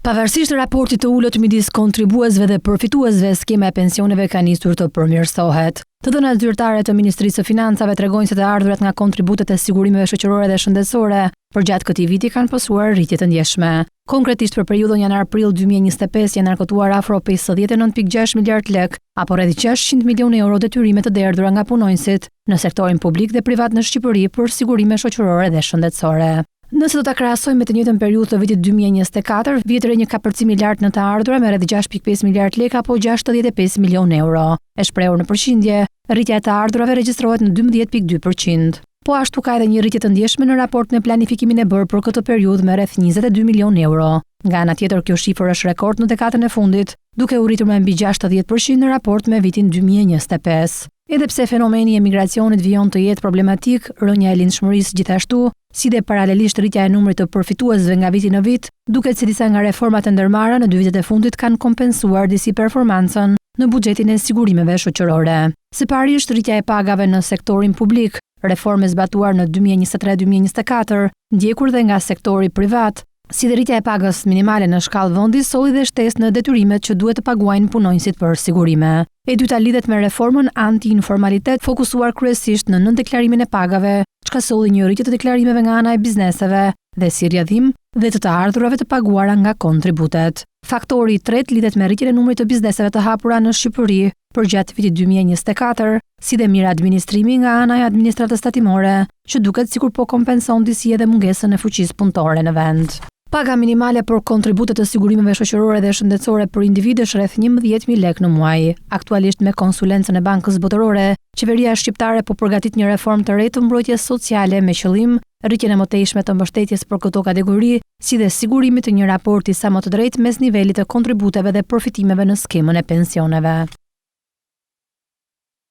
Pavarësisht raportit të ulët midis kontribuesve dhe përfituesve, skema e pensioneve ka nisur të përmirësohet. Të dhënat zyrtare të Ministrisë së Financave tregojnë se të ardhurat nga kontributet e sigurimeve shoqërore dhe shëndetësore përgjatë këtij viti kanë pësuar rritje të ndjeshme. Konkretisht për periudhën janar-prill 2025 janë narkotuar afro 59.6 miliard lek, apo rreth 600 milionë euro detyrime të derdhura nga punonjësit në sektorin publik dhe privat në Shqipëri për sigurime shoqërore dhe shëndetësore. Nëse do ta krahasojmë me të njëjtën periudhë të vitit 2024, vjetër një kapërcim i lartë në të ardhura me rreth 6.5 miliard lekë apo 65 milionë euro. E shprehur në përqindje, rritja e të ardhurave regjistrohet në 12.2%. Po ashtu ka edhe një rritje të ndjeshme në raport me planifikimin e bërë për këtë periudhë me rreth 22 milionë euro. Nga ana tjetër, kjo shifër është rekord në dekadën e fundit, duke u rritur me mbi 60% në raport me vitin 2025. Edhe pse fenomeni i emigracionit vijon të jetë problematik, rënja e lindshmërisë gjithashtu, si dhe paralelisht rritja e numrit të përfituesve nga viti në vit, duket se disa nga reformat e ndërmarra në 2 vitet e fundit kanë kompensuar disi performancën në buxhetin e sigurimeve shoqërore. Së pari është rritja e pagave në sektorin publik, reforme zbatuar në 2023-2024, ndjekur dhe nga sektori privat, si dhe rritja e pagës minimale në shkallë vendi solli dhe shtesë në detyrimet që duhet të paguajnë punonjësit për sigurime. E dyta lidhet me reformën anti-informalitet fokusuar kryesisht në nëndeklarimin e pagave, çka solli një rritje të deklarimeve nga ana e bizneseve dhe si rrjedhim dhe të ardhurave të paguara nga kontributet. Faktori i tretë lidhet me rritjen e numrit të bizneseve të hapura në Shqipëri përgjatë vitit 2024, si dhe mirë administrimi nga ana e administratës tatimore, që duket sikur po kompenson disi edhe mungesën e fuqisë punëtore në vend. Paga minimale për kontributet të sigurimeve shoqërore dhe shëndetësore për individ është rreth 11.000 lekë në muaj. Aktualisht me konsulencën e Bankës Botërore, qeveria shqiptare po përgatit një reformë të re të mbrojtjes sociale me qëllim rritjen e mëtejshme të mbështetjes për këto kategori, si dhe sigurimit të një raporti sa më të drejtë mes nivelit të kontributeve dhe përfitimeve në skemën e pensioneve.